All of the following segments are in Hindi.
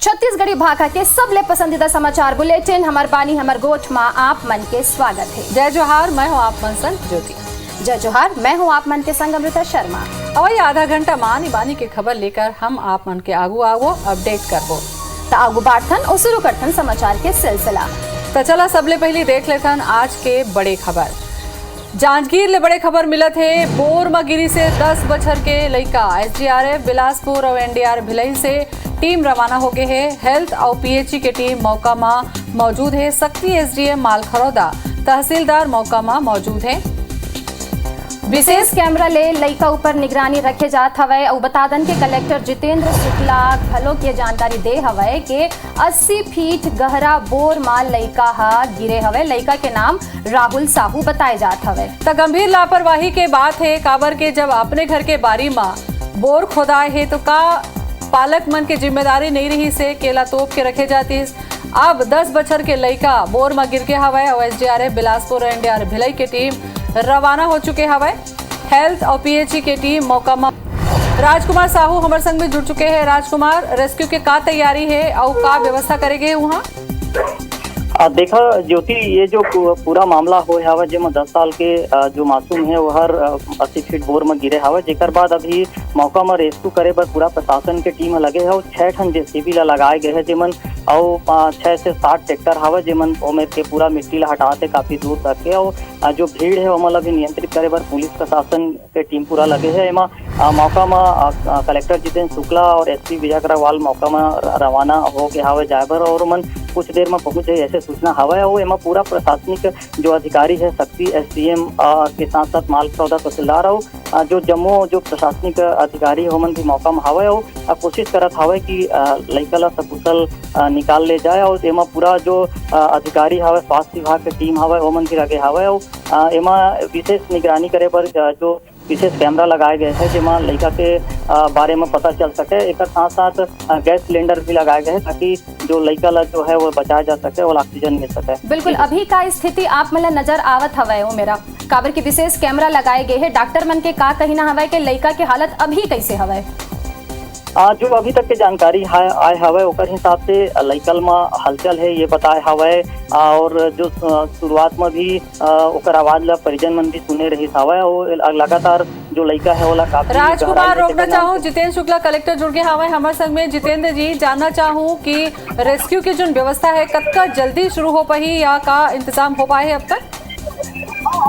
छत्तीसगढ़ी भाषा के सबले पसंदीदा समाचार बुलेटिन हमार बानी हमार गोठ माँ आप मन के स्वागत है। जय जोहार, मैं हूँ आप मन संग ज्योति। जय जोहार, मैं हूँ आप मन के संग अमृता शर्मा। और आधा घंटा मानी बानी की खबर लेकर हम आप मन के आगू अपडेट करबो। तो आगू बाढ़थन और शुरू करथन समाचार के सिलसिला। तो चला सबले पहले देख लेथन आज के बड़े खबर। जांजगीर ले बड़े खबर मिलत है। बोर म गिरी से 10 बछर के लइका एसडीआरएफ बिलासपुर और एनडीआरएफ भिलाई से टीम रवाना हो गए है। हेल्थ और पीएचई के टीम मौका में मौजूद है। सक्ती एसडीएम मालखरौदा तहसीलदार मौका में मौजूद है। विशेष कैमरा ले लइका ऊपर निगरानी रखे जात हवय और बतादन के कलेक्टर जितेंद्र शुक्ला घलो के जानकारी दे हवय के 80 फीट गहरा बोर माल लइका हा गिरे हवय। लइका के नाम राहुल साहू बताए जात हवय। तो गंभीर लापरवाही के बात है काबर के जब अपने घर के बारी में बोर खोदाए है तो का पालक मन के जिम्मेदारी नहीं रही से केला तोप के रखे जाती। अब 10 बछर के लइका बोर में गिर के हवय और एसडीआरएफ बिलासपुर और एनडीआरएफ भिलाई के टीम रवाना हो चुके हवय। हेल्थ और पीएचई के टीम मौका में राजकुमार साहू हमारे संग में जुड़ चुके हैं। राजकुमार, रेस्क्यू के का तैयारी है और का व्यवस्था करेंगे वहाँ? देखा ज्योति, ये जो पूरा मामला हो हवा जेमा 10 साल के जो मासूम है वो हर 80 फीट बोर में गिरे हवा, जेकर बाद अभी मौका में रेस्क्यू करे बर पूरा प्रशासन के टीम लगे है और 6 ठन जेसीबी ला लगाए गए हैं जेमन और 6 से 7 ट्रैक्टर हवा जेमन ओमे के पूरा मिट्टी ला हटाते काफी दूर तक के। और जो भीड़ है ओमन ला भी नियंत्रित करे बर पुलिस प्रशासन के टीम पूरा लगे है। एमा मौका में कलेक्टर जितेंद्र शुक्ला और एसपी विजय अग्रवाल मौका में रवाना हो के हवा जाए बर और मन कुछ देर में पहुंचे ऐसे सूचना हवा और एमा पूरा प्रशासनिक जो अधिकारी है सक्ती एसडीएम के साथ साथ मालखरौदा तहसीलदार और जो जम्मू जो प्रशासनिक अधिकारी है ओमन भी मौका में हवा और कोशिश करत हवे कि लइका ला सकुशल निकाल ले जाए। और एमा पूरा जो अधिकारी हवे स्वास्थ्य विभाग के टीम हवे ओमन भी लगे हवे और एमा विशेष निगरानी करे पर जो विशेष कैमरा लगाए गए हैं जेमा लड़का के बारे में पता चल सके। एक साथ साथ गैस सिलेंडर भी लगाए गए हैं ताकि जो लड़का ला जो है वो बचाया जा सके और ऑक्सीजन मिल सके। बिल्कुल, अभी का स्थिति आप मतलब नजर आवत हवे वो मेरा काबर की विशेष कैमरा लगाए गए हैं। डॉक्टर मन के का कहना हवे के लड़का के हालत अभी कैसे हवे? जो अभी तक के जानकारी आए हवे ओकर हिसाब से लइकल में हलचल है ये बताए हवे और जो शुरुआत में भी ओकर आवाज ला परिजन मन भी सुने रही हवे और लगातार जो लइका है ओला काफी। राजकुमार, रोकना चाहूँ जितेंद्र शुक्ला कलेक्टर जुड़ गए हवे हमारे संग में। जितेंद्र जी, जानना चाहूँ कि रेस्क्यू की जो व्यवस्था है कब तक जल्दी शुरू हो पाई या का इंतजाम हो पाए अब तक?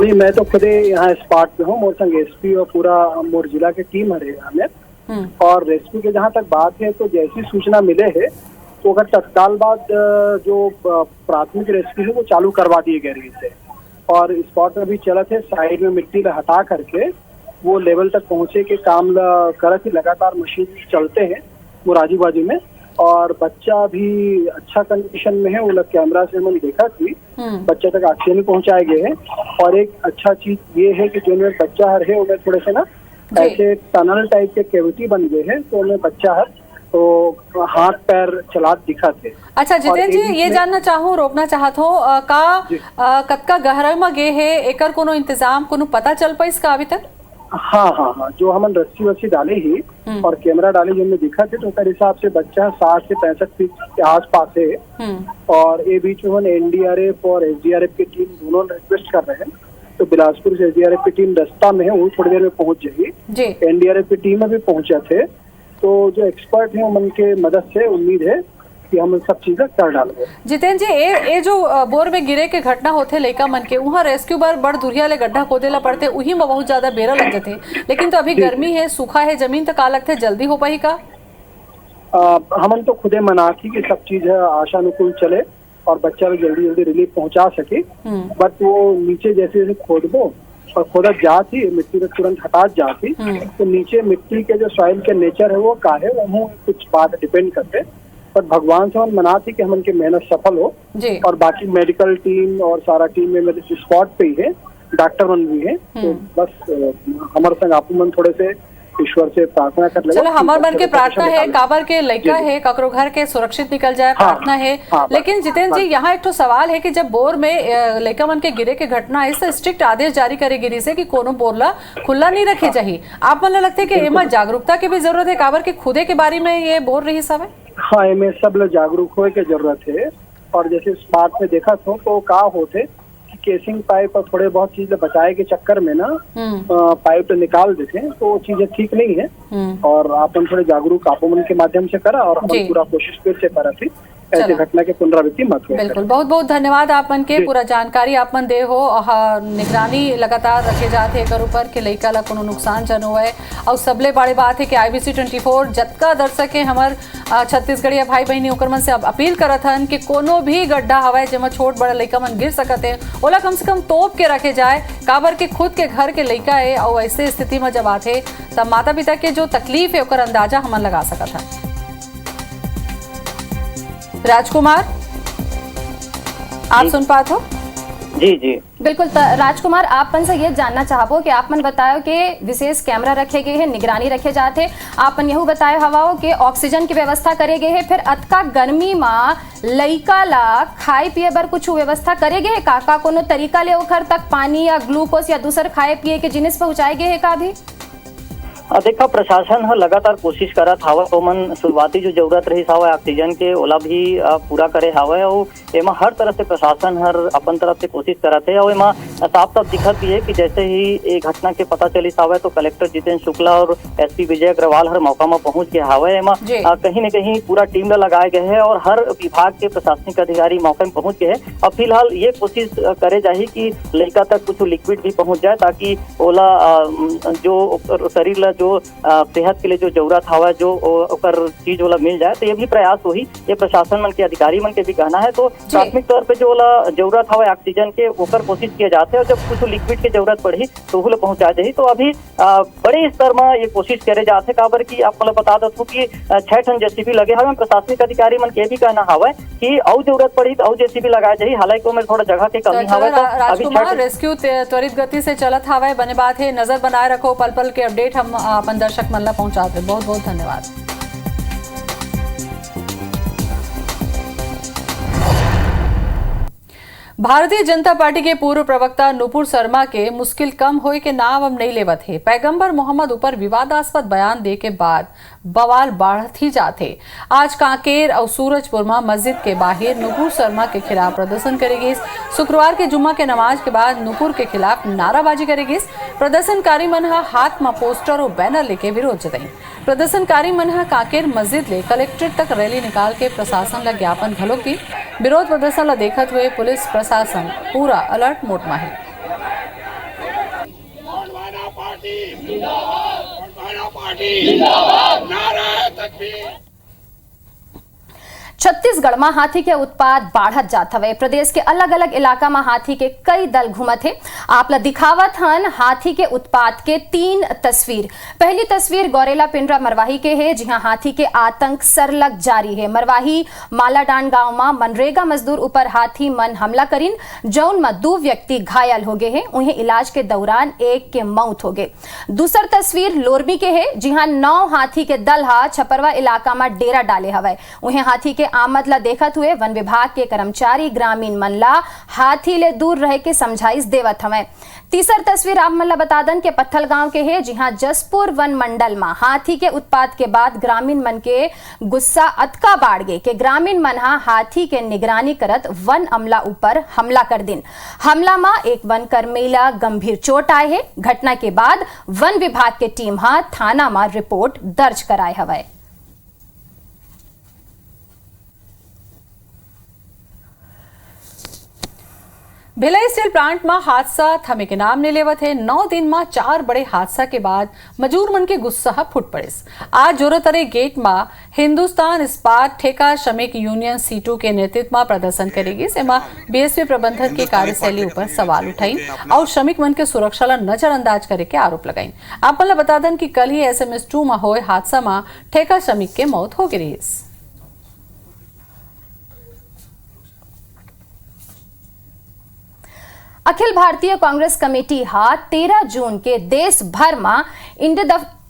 नहीं, मैं तो खुद यहाँ स्पॉट पे हूँ। मोर संग एसपी और पूरा मोर जिला के टीम है हमें। और रेस्क्यू के जहाँ तक बात है तो जैसी सूचना मिले है तो अगर तत्काल बाद जो प्राथमिक रेस्क्यू है वो चालू करवा दिए गए रही थे और स्पॉट में भी चला थे साइड में मिट्टी ला हटा करके वो लेवल तक पहुंचे के काम करत ही लगातार मशीन चलते हैं वो आजू बाजू में। और बच्चा भी अच्छा कंडीशन में है, वो लोग कैमरा से मैंने देखा कि बच्चा तक ऑक्सीजन पहुंचाए गए हैं। और एक अच्छा चीज ये है कि जो मेरे बच्चा हर है उन्हें थोड़े से ना ऐसे टनल टाइप के कैविटी बन गए हैं तो उन्हें बच्चा हर तो हाथ पैर चला दिखा थे। अच्छा जितेंद्र जी, ये जानना चाहूँ रोकना चाहत हो का कतका गहराई में गे है एकर कोनो इंतजाम कोनो पता चल पाई इसका अभी तक? हाँ, जो हमन रस्सी वस्सी डाले ही और कैमरा डाले जिनमें दिखा थे तो उस हिसाब से बच्चा 60 से 65 फीट के आस पास है। और ये बीच में एनडीआरएफ और एसडीआरएफ की टीम दोनों रिक्वेस्ट कर रहे हैं तो बिलासपुर से एसडीआरएफ की टीम रास्ता में है, वो थोड़ी देर में पहुंच जाएगी। एनडीआरएफ की टीम में भी पहुंचा थे तो जो एक्सपर्ट हैं उनके मदद से उम्मीद है कि हम सब चीजें कर डालेंगे। जितेंद्र जी, ये जो बोर में गिरे के घटना होते लइका मन के वहाँ रेस्क्यू बार बड़ दुरिया ले गड्ढा खोदेला पड़ते वही में बहुत ज्यादा बेरा लग जाते, लेकिन तो अभी गर्मी है सूखा है जमीन तक आ लगते जल्दी हो पाई का? हमन तो खुदे मना की कि सब चीज आशानुकूल चले और बच्चा भी जल्दी जल्दी रिलीफ पहुंचा सके। बट वो नीचे जैसे जैसे खोद दो और खोदा जाती मिट्टी में तुरंत हटा जाती तो नीचे मिट्टी के जो सॉइल के नेचर है वो का है वो कुछ बात डिपेंड करते। पर भगवान से हम मनाती कि हम उनकी मेहनत सफल हो और बाकी मेडिकल टीम और सारा टीम में मेरे स्पॉट पे ही है, डॉक्टर मन भी है। तो बस हमारे संग आप मन थोड़े से ईश्वर से प्रार्थना कर ले। चलो हमारे मन के प्रार्थना है काबर के लड़का है ककरो घर के सुरक्षित निकल जाए प्रार्थना है। लेकिन जितेंद्र जी, यहाँ एक तो सवाल है कि जब बोर में लड़का मन के गिरे के घटना है इससे स्ट्रिक्ट आदेश जारी करे गिरी से कि कोनो बोरला खुला नहीं रखे चाहिए। आप मन लगते कि एमा जागरूकता की भी जरूरत है काबर के खुदे के बारे में ये बोल रही सब है? हाँ एमे सब लोग जागरूक होए के जरूरत है। और जैसे इस बात में देखा तो का होते कि केसिंग पाइप और थोड़े बहुत चीज बचाए के चक्कर में ना पाइप तो निकाल देते, तो वो चीजें ठीक नहीं है। और अपन थोड़े जागरूक आपमन के माध्यम से करा और अपन पूरा कोशिश फिर से करा थी ऐसे घटना के पुनरावृत्ति मत हो। बिल्कुल, बहुत बहुत धन्यवाद आपन के पूरा जानकारी आपन दे हो। निगरानी लगातार रखे जाते एकर ऊपर कि लइका ला कोनो नुकसान जन होए। और सबले बड़ी बात है कि IBC 24 जतका दर्शक है हमर छत्तीसगढ़िया भाई बहनी ओकर मन से अपील करत हन कि कोनो भी गड्ढा हवाए जेमा छोट बड़ा लइका मन गिर सकत है ओला कम से कम तोप के रखे जाए, काबर के खुद के घर के लइका है और ऐसे स्थिति में जब आते तब माता पिता के जो तकलीफ है ओकर अंदाजा हमन लगा सकत है। राजकुमार, आप सुन पाते हो? जी जी बिल्कुल। राजकुमार, आपन से ये जानना चाहबो कि आपन बतायो कि विशेष कैमरा रखे गए हैं, निगरानी रखे जाते, आपन यहू बतायो हवाओ कि ऑक्सीजन की व्यवस्था करे गए है, फिर अतका गर्मी में लइका ला खाए पिए बर कुछ व्यवस्था करे गए है का कोनो तरीका ले ओखर तक पानी या ग्लूकोज या दूसर खाए पिए के जिनिस पहुंचाए गए है का भी? देखा प्रशासन ह लगातार कोशिश करत हावय, ओमन शुरुआती जो जरूरत रही हावय ऑक्सीजन के ओला भी पूरा करे हावय और एमा हर तरह से प्रशासन हर अपन तरफ से कोशिश करत है। और एमा साफ साफ दिखत भी है कि जैसे ही ये घटना के पता चली हावय तो कलेक्टर जितेंद्र शुक्ला और SP विजय अग्रवाल हर मौका में पहुंच गए हावय। एमा कहीं न कहीं पूरा टीम लगाए गए है और हर विभाग के प्रशासनिक अधिकारी मौके में पहुंच गए हैं। और फिलहाल ये कोशिश करे जाही कि लड़का तक कुछ लिक्विड भी पहुंच जाए ताकि ओला जो शरीर जो सेहत के लिए जो जरूरत हवा जो ओकर चीज वाला मिल जाए, तो ये भी प्रयास होही। ये प्रशासन मन के अधिकारी मन के भी कहना है। तो प्राथमिक तौर पे जो वाला जरूरत हवा ऑक्सीजन के ओकर कोशिश किए जाते हैं और जब कुछ लिक्विड की जरूरत पड़ी तो वो पहुंचा जाही। तो अभी बड़े स्तर में ये कोशिश करे जाते काबर की आप मतलब बता दो कि 6 टन JCB लगे हवे। प्रशासनिक अधिकारी मन के भी कहना हवा कि और जरूरत पड़ी तो और JCB लगाए जाही। हालांकि में थोड़ा जगह के कमी हवा। तो राजकुमार, रेस्क्यू त्वरित गति से चलत हवा, बने बात है, नजर बनाए रखो, पल पल के अपडेट हम अपन दर्शक मन ला पहुंचाते। बहुत बहुत धन्यवाद। भारतीय जनता पार्टी के पूर्व प्रवक्ता नुपुर शर्मा के मुश्किल कम होए के नाम अब नहीं लेवत है। पैगंबर मोहम्मद ऊपर विवादास्पद बयान दे के बाद बवाल बढ़त ही जाते। आज कांकेर और सूरजपुर में मस्जिद के बाहर नुपुर शर्मा के खिलाफ प्रदर्शन करेगी। शुक्रवार के जुम्मा के नमाज के बाद नुपुर के खिलाफ नाराबाजी करेगी। प्रदर्शनकारी मन हाथ में पोस्टर और बैनर लेके विरोध जताई। प्रदर्शनकारी मन कांकेर मस्जिद ले कलेक्ट्रेट तक रैली निकाल के प्रशासन ला ज्ञापन घलोक दी। विरोध प्रदर्शन ला देखत हुए पुलिस प्रशासन पूरा अलर्ट मोड में है। छत्तीसगढ़ में हाथी के उत्पात बढ़त जात हवे। प्रदेश के अलग अलग इलाका में हाथी के कई दल घूमत है। आप ला दिखावत हन हाथी के उत्पात के 3 तस्वीर। पहली तस्वीर गौरेला पिंडरा मरवाही के है, जहां हाथी के आतंक सरलग जारी है। मरवाही मालाडांड गांव में मनरेगा मजदूर ऊपर हाथी मन हमला करीन, जौन में 2 व्यक्ति घायल हो गए हैं। उन्हें इलाज के दौरान एक के मौत हो गए। दूसर तस्वीर लोरमी के है, जहां 9 हाथी के दल हा छपरवा इलाका में डेरा डाले हवे। उन्हें हाथी के आमद ला देखत हुए वन विभाग के कर्मचारी ग्रामीण मन ला हाथी ले दूर रह के समझाइश देवत हवे। तीसर तस्वीर आप मन ला बता दन के पत्थल गांव के है, जहां जसपुर वन मंडल में हाथी के उत्पात के बाद ग्रामीण मन के गुस्सा अतका बाढ़ गए कि ग्रामीण मन हाथी के निगरानी करत वन अमला ऊपर हमला कर दिन। हमला में एक वन कर्मी ला गंभीर चोट आए है। घटना के बाद वन विभाग के टीम थाना में रिपोर्ट दर्ज कराए हवे। भिलाई स्टील प्लांट में हादसा थमे के नाम नहीं लेवत है। 9 दिन में 4 बड़े हादसा के बाद मजदूर मन के गुस्सा फुट पड़े। आज जोरोतरे गेट में हिंदुस्तान इस्पात ठेका श्रमिक यूनियन C2 के नेतृत्व में प्रदर्शन करेगी। सेमा BSP प्रबंधक के कार्यशैली ऊपर सवाल उठाई और श्रमिक मन के सुरक्षा ला नजरअंदाज करे के आरोप लगाई। आप बता दें कि कल ही SMS 2 में हुए हादसा में ठेका श्रमिक के मौत हो गई। अखिल भारतीय कांग्रेस कमेटी 13 जून के देश भर में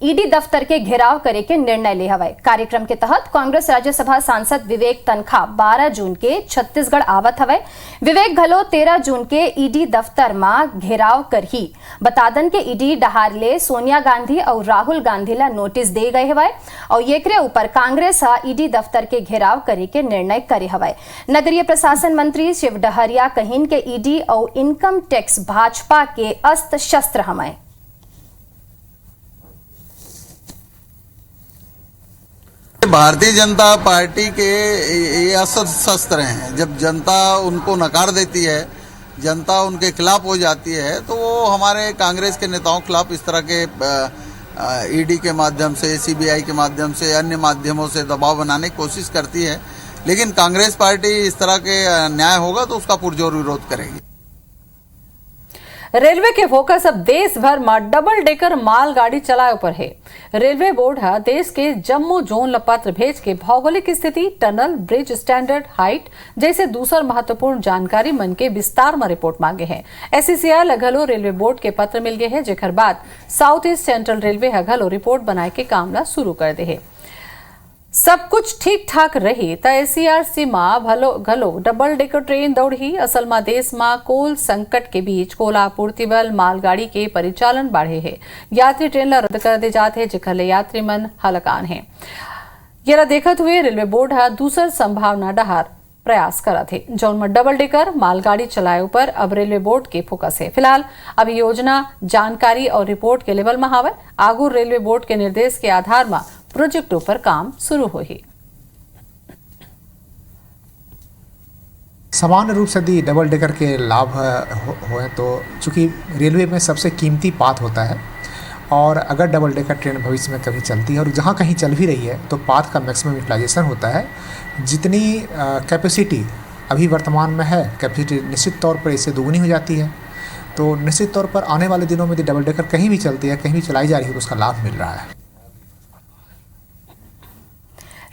ईडी दफ्तर के घेराव करे के निर्णय ले हवाए। कार्यक्रम के तहत कांग्रेस राज्यसभा सांसद विवेक तनखा 12 जून के छत्तीसगढ़ आवत हवाए। विवेक घलो 13 जून के ईडी दफ्तर में घेराव कर ही बतादन के ईडी डहार ले सोनिया गांधी और राहुल गांधी ला नोटिस दे गए हवाए और एकरे ऊपर कांग्रेस ईडी दफ्तर के घेराव करे के निर्णय करे हवाए। नगरीय प्रशासन मंत्री शिव डहरिया कहिन के ईडी और इनकम टैक्स भाजपा के अस्त्र शस्त्र हमाए। भारतीय जनता पार्टी के ये अस्त्र शस्त्र हैं। जब जनता उनको नकार देती है, जनता उनके खिलाफ हो जाती है, तो वो हमारे कांग्रेस के नेताओं के खिलाफ इस तरह के ईडी के माध्यम से, सीबीआई के माध्यम से, अन्य माध्यमों से दबाव बनाने की कोशिश करती है। लेकिन कांग्रेस पार्टी इस तरह के अन्याय होगा तो उसका पुरजोर विरोध करेगी। रेलवे के फोकस अब देश भर में डबल डेकर मालगाड़ी चलाए पर है। रेलवे बोर्ड है देश के जम्मू जोन पत्र भेज के भौगोलिक स्थिति, टनल, ब्रिज स्टैंडर्ड, हाइट जैसे दूसर महत्वपूर्ण जानकारी मन के विस्तार में रिपोर्ट मांगे हैं। एससीसीआई घलो रेलवे बोर्ड के पत्र मिल गए हैं, जेकर बाद साउथ ईस्ट सेंट्रल रेलवे घलो रिपोर्ट बनाए के काम ला शुरू कर दे है। सब कुछ ठीक ठाक रही तो एसईआरसी में घलो डबल डेकर ट्रेन दौड़ी। असल में देश में कोल संकट के बीच कोला आपूर्ति बल मालगाड़ी के परिचालन बढ़े है। यात्री ट्रेन ला रद्द कर दे जाते जिखर ले यात्री मन हलकान है। ये देखत हुए रेलवे बोर्ड दूसर संभावना डहार प्रयास करा थे, जौन में डबल डेकर मालगाड़ी चलाए ऊपर अब रेलवे बोर्ड के फोकस है। फिलहाल अभी योजना, जानकारी और रिपोर्ट के लेवल में हावे। आगू रेलवे बोर्ड के निर्देश के आधार में प्रोजेक्टों पर काम शुरू हो ही। सामान्य रूप से यदि डबल डेकर के लाभ हो तो चूँकि रेलवे में सबसे कीमती पाथ होता है और अगर डबल डेकर ट्रेन भविष्य में कभी चलती है और जहाँ कहीं चल भी रही है तो पाथ का मैक्सिमम यूटिलाइजेशन होता है। जितनी कैपेसिटी अभी वर्तमान में है, कैपेसिटी निश्चित तौर पर इससे दोगुनी हो जाती है। तो निश्चित तौर पर आने वाले दिनों में यदि डबल डेकर कहीं भी चलती है, कहीं भी चलाई जा रही है तो उसका लाभ मिल रहा है।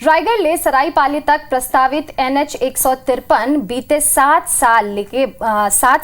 रायगढ़ ले सरायपाली तक प्रस्तावित NH 153 बीते 7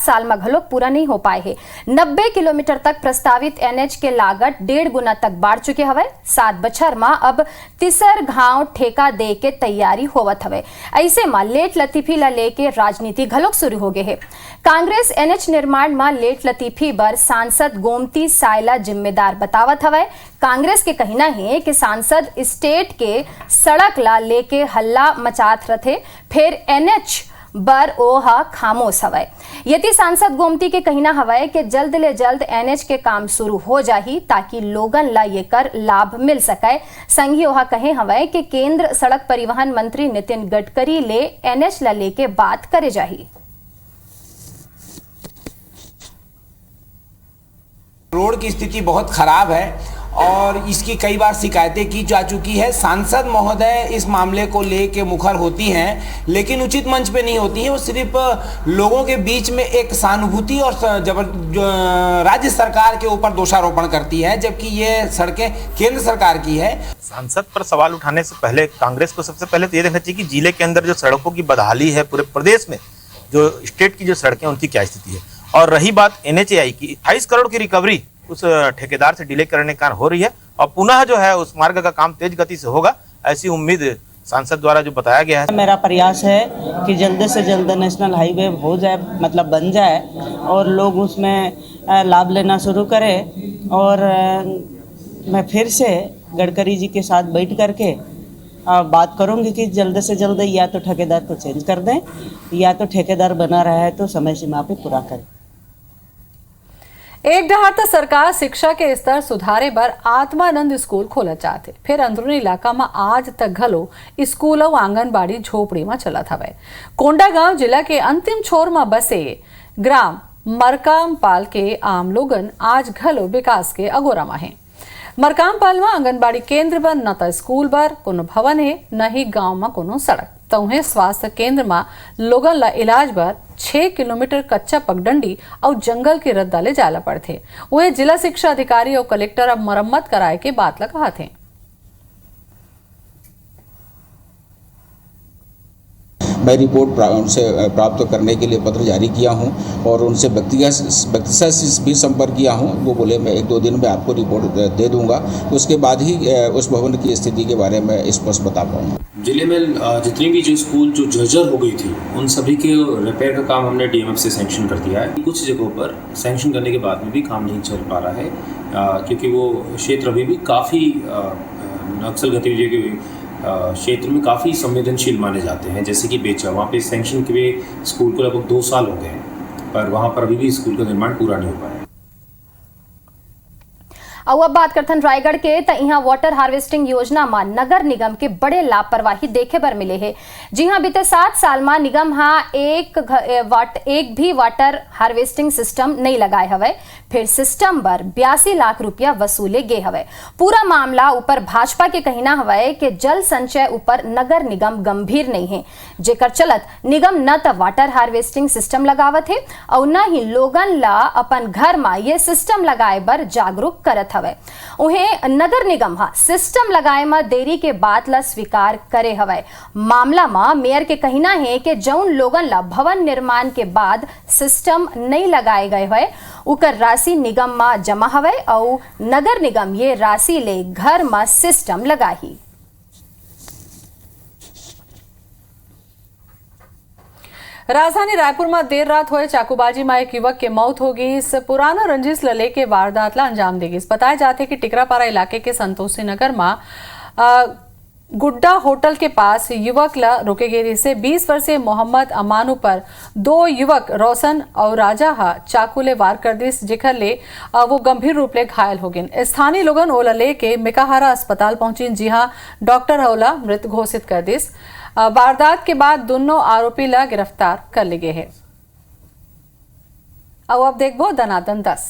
साल में घलो पूरा नहीं हो पाए है। 90 किलोमीटर तक प्रस्तावित NH के लागत 1.5 गुना तक बढ़ चुके हवे। 7 बछर में अब तीसर घाव ठेका दे के तैयारी होवत हवे। ऐसे में लेट लतीफी ला लेके राजनीति घलोक शुरू हो गए है। कांग्रेस NH निर्माण में लेट लतीफी बर सांसद गोमती सायला जिम्मेदार बतावत हवे। कांग्रेस के कहना है कि सांसद स्टेट के सड़क ला लेके हल्ला मचात रथे, फिर NH बर ओहा खामोश हवय। यदि सांसद गोमती के कहना हवय कि जल्द ले जल्द NH के काम शुरू हो जाही ताकि लोगन ला ये कर लाभ मिल सके। संगी ओहा कहे हवय कि केंद्र सड़क परिवहन मंत्री नितिन गडकरी ले NH ला लेके बात करे जाही। रोड की स्थिति बहुत खराब है और इसकी कई बार शिकायतें की जा चुकी है। सांसद महोदय इस मामले को लेके मुखर होती हैं, लेकिन उचित मंच पे नहीं होती हैं। वो सिर्फ लोगों के बीच में एक सहानुभूति और राज्य सरकार के ऊपर दोषारोपण करती है, जबकि ये सड़कें केंद्र सरकार की है। सांसद पर सवाल उठाने से पहले कांग्रेस को सबसे पहले तो ये देखना चाहिए कि जिले के अंदर जो सड़कों की बदहाली है, पूरे प्रदेश में जो स्टेट की जो सड़कें उनकी क्या स्थिति है। और रही बात NHAI की, 28 करोड़ की रिकवरी उस ठेकेदार से डिले करने के कारण हो रही है और पुनः जो है उस मार्ग का काम तेज गति से होगा, ऐसी उम्मीद सांसद द्वारा जो बताया गया है। मेरा प्रयास है कि जल्द से जल्द नेशनल हाईवे हो जाए, मतलब बन जाए और लोग उसमें लाभ लेना शुरू करें। और मैं फिर से गडकरी जी के साथ बैठ करके बात करूंगी कि जल्द से जल्द या तो ठेकेदार को चेंज कर दें या तो ठेकेदार बना रहा है तो समय सीमा पे पूरा करें। एक डहार तो सरकार शिक्षा के स्तर सुधारे बर आत्मानंद स्कूल खोला चाहते, फिर अंदरूनी इलाका में आज तक घलो स्कूल और आंगनबाड़ी झोपड़ी में चलत हवे। कोंडागांव जिला के अंतिम छोर में बसे ग्राम मरकामपाल के आम लोगन आज घलो विकास के अगोरा में है। मरकामपाल में आंगनबाड़ी केंद्र बर न तो स्कूल बर कोनो भवन है, न ही गांव में कोनो सड़क। तो उन्हें स्वास्थ्य केंद्र में लोगन ला इलाज बर 6 किलोमीटर कच्चा पगडंडी और जंगल के रद्दा ले जाला पड़ते। वह जिला शिक्षा अधिकारी और कलेक्टर अब मरम्मत कराए के बात ला कहा थे। मैं रिपोर्ट उनसे प्राप्त करने के लिए पत्र जारी किया हूं और उनसे व्यक्तिगत भी संपर्क किया हूं। वो बोले मैं 1-2 दिन में आपको रिपोर्ट दे दूंगा, उसके बाद ही उस भवन की स्थिति के बारे में स्पष्ट बता पाऊंगा। जिले में जितनी भी जो स्कूल जो जर्जर हो गई थी उन सभी के रिपेयर का काम हमने डीएमएफ से सैंक्शन कर दिया है। कुछ जगहों पर सैंक्शन करने के बाद में भी काम नहीं चल पा रहा है क्योंकि वो क्षेत्र अभी भी काफ़ी नक्सल गतिविधियों के क्षेत्र में काफ़ी संवेदनशील माने जाते हैं। जैसे कि बेचा, वहाँ पे सैंक्शन के स्कूल को लगभग 2 साल हो गए हैं, पर वहाँ पर अभी भी स्कूल का निर्माण पूरा नहीं हो पाया। अब बात करथन रायगढ़ के त इहां वाटर हार्वेस्टिंग योजना में नगर निगम के बड़े लापरवाही देखे बर मिले है। जी हां, बीते 7 साल में निगम एक भी वाटर हार्वेस्टिंग सिस्टम नहीं लगाए हवे, फिर सिस्टम पर 82 लाख रुपया वसूले गे हवे। पूरा मामला ऊपर भाजपा के कहना हवे कि जल संचय ऊपर नगर निगम गंभीर नहीं है, जेकर चलत निगम न तो वाटर हार्वेस्टिंग सिस्टम लगावत है और न ही लोगन ला अपन घर में ये सिस्टम लगाए बर जागरूक करत हवे। उन्हें नगर निगम सिस्टम लगाए में देरी के बाद ला स्वीकार करे हवे। मामला में मेयर के कहना है कि जौन लोगन ला भवन निर्माण के बाद सिस्टम नहीं लगाए गए हुए उकर राशि निगम में जमा हवे और नगर निगम ये राशि ले घर में सिस्टम लगाही। राजधानी रायपुर में देर रात हुए चाकूबाजी में एक युवक की मौत हो गई। इस पुराना रंजिश लले के वारदात ला अंजाम देगी। बताया जाते कि टिकरापारा इलाके के संतोषी नगर में गुड्डा होटल के पास युवक ला रोके गए से 20 वर्षीय मोहम्मद अमानू पर 2 युवक रोशन और राजा चाकू ले वार कर दिस, जेकर ले वो गंभीर रूप ले घायल हो गए। स्थानीय लोगन ओला ले के मिकाहारा अस्पताल पहुंची, जी हाँ डॉक्टर ओला मृत घोषित कर दिस। वारदात के बाद दोनों आरोपी ला गिरफ्तार कर लिए है। अब देखबो दनादन 10।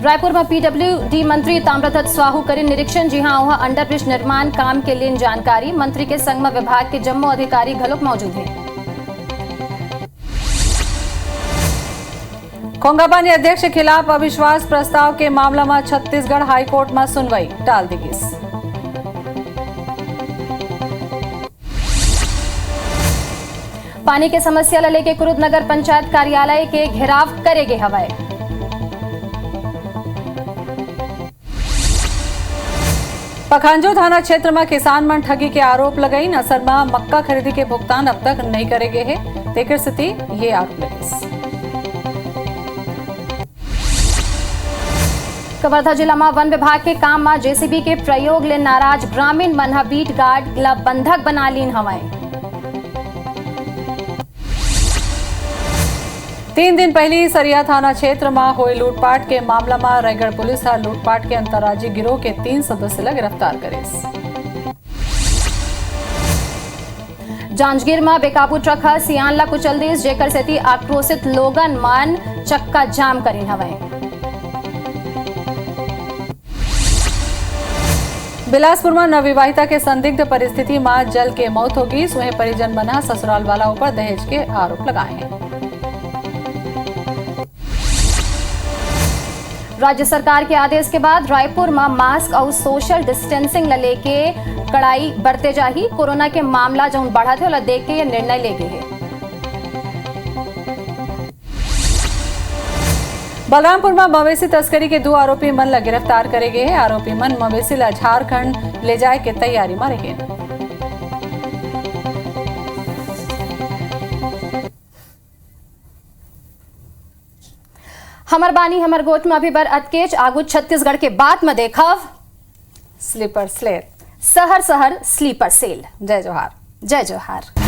रायपुर में पीडब्ल्यूडी मंत्री ताम्रध्वज साहू करे निरीक्षण। जी हां, वहां अंडरब्रिज निर्माण काम के लिए जानकारी। मंत्री के संग में विभाग के जम्मू अधिकारी घलोक मौजूद हैं। कोंगाबानी अध्यक्ष के खिलाफ अविश्वास प्रस्ताव के मामला में छत्तीसगढ़ हाईकोर्ट में सुनवाई टाल दी गई। पानी के समस्या ला लेके कुरुद नगर पंचायत कार्यालय के घेराव करेगे हवाए। पखांजो थाना क्षेत्र में किसान मन ठगी के आरोप लगाई। नसर में मक्का खरीदी के भुगतान अब तक नहीं करेगे है, तेकर स्थिति ये आरोप लगे। कवर्धा जिला में वन विभाग के काम में जेसीबी के प्रयोग ले नाराज ग्रामीण मन बीट गार्ड ला बंधक बना लीन हवाए। 3 दिन पहले सरिया थाना क्षेत्र में हुए लूटपाट के मामला में रायगढ़ पुलिस लूटपाट के अंतर्राज्यीय गिरोह के 3 सदस्य ला गिरफ्तार करे। जांजगीर में बेकाबू ट्रक सियान ला कुचल दिस, जेकर सेती आक्रोशित लोगन मन चक्का जाम करीन हवाए। बिलासपुर में नवविवाहिता के संदिग्ध परिस्थिति में जल के मौत होगी। सुहे परिजन बना ससुराल वाला ऊपर दहेज के आरोप लगाए हैं। राज्य सरकार के आदेश के बाद रायपुर में मास्क और सोशल डिस्टेंसिंग ला लेके कड़ाई बढ़ते जाही। कोरोना के मामला जौन बढ़ा थे ओला देख के ये निर्णय ले गए है। बलरामपुर में मवेशी तस्करी के 2 आरोपी मन ला गिरफ्तार करे गए हैं। आरोपी मन मवेशी ला झारखंड ले जाए के तैयारी में रहे। हमर बानी हमर गोट में अभी बर अतकेच आगू छत्तीसगढ़ के बाद में देखव स्लीपर स्लेट शहर शहर स्लीपर सेल। जय जोहार, जय जोहार।